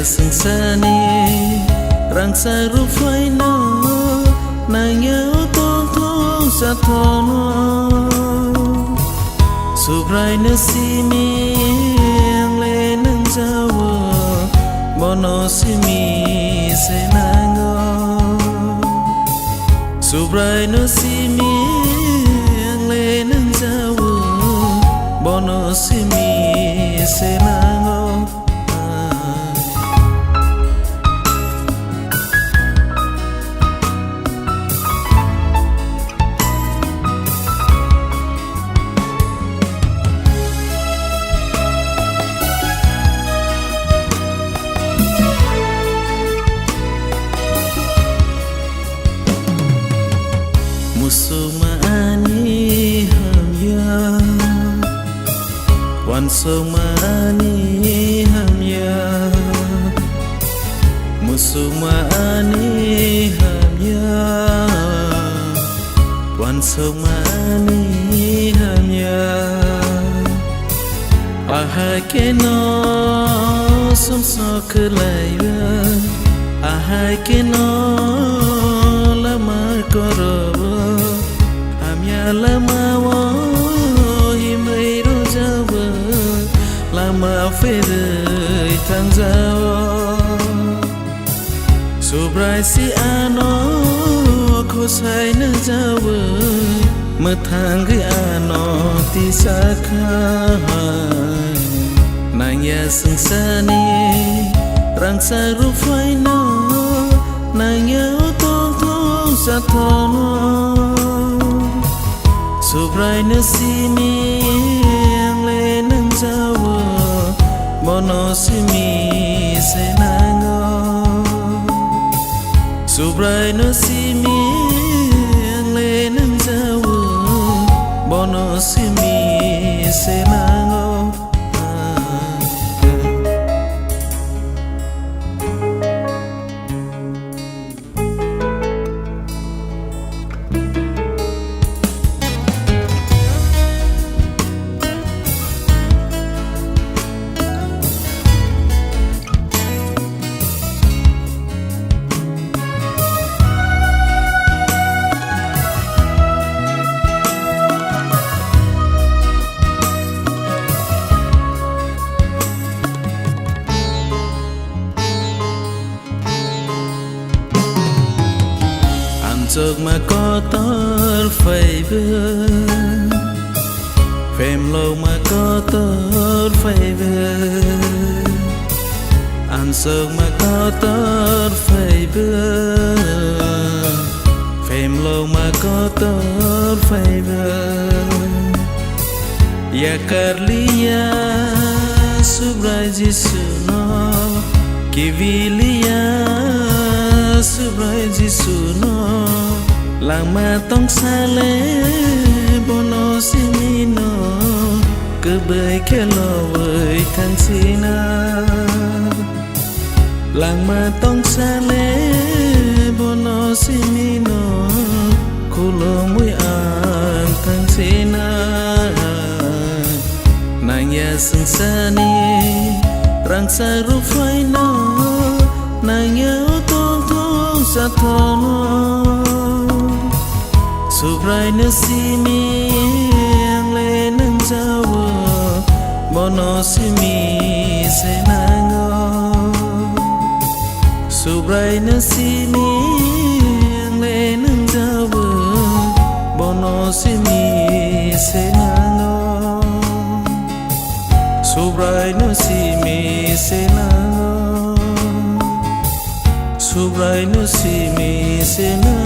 sừng sa ni răng sa rú phai nó nàng nhớ tô thô sa thô nó sụp rai nước si mi lên nâng giao bỏ nó si mi se nàng sụp rai nước si mi lên nâng giao bỏ nó si mi se nàng Musumani hamya wan sumani hamya Musumani hamya wan sumani hamya ahai ke no sum so kelaya ahai ke no lama koro lama wo himay ro jawa lama fere thang jawa sobrai si ano ko sai na jawa ma thang ge ano ti sakha nang ya sung sa ni rang sa ru phai no nang ya to to sa tho no Subrai nasi mi lên nâng giao bỏ nó si mi se nango Subrai nasi mi lên nâng giao bỏ nó si mi se nango Chợt mà có tơ phai bơ phèm lâu mà có tơ phai bơ ăn chợt mà có tơ phai bơ phèm lâu mà có tơ phai bơ ya karlia subrai jisu no kivilia subrai jisu no làng mà tông xa lê bono simino cứ bơi ke lo với thằng sina làng mà tông xa lê bono simino kulo mui an thằng sina nàng ya sung sa ni rang sa ru phai no nàng nhớ tô thô sa thô no Subrai nasi mi lên nâng giao bỏ nó si mi se nango Subrai nasi mi lên nâng giao bỏ nó si mi se nango Subrai nasi mi se nango Subrai nasi mi se nango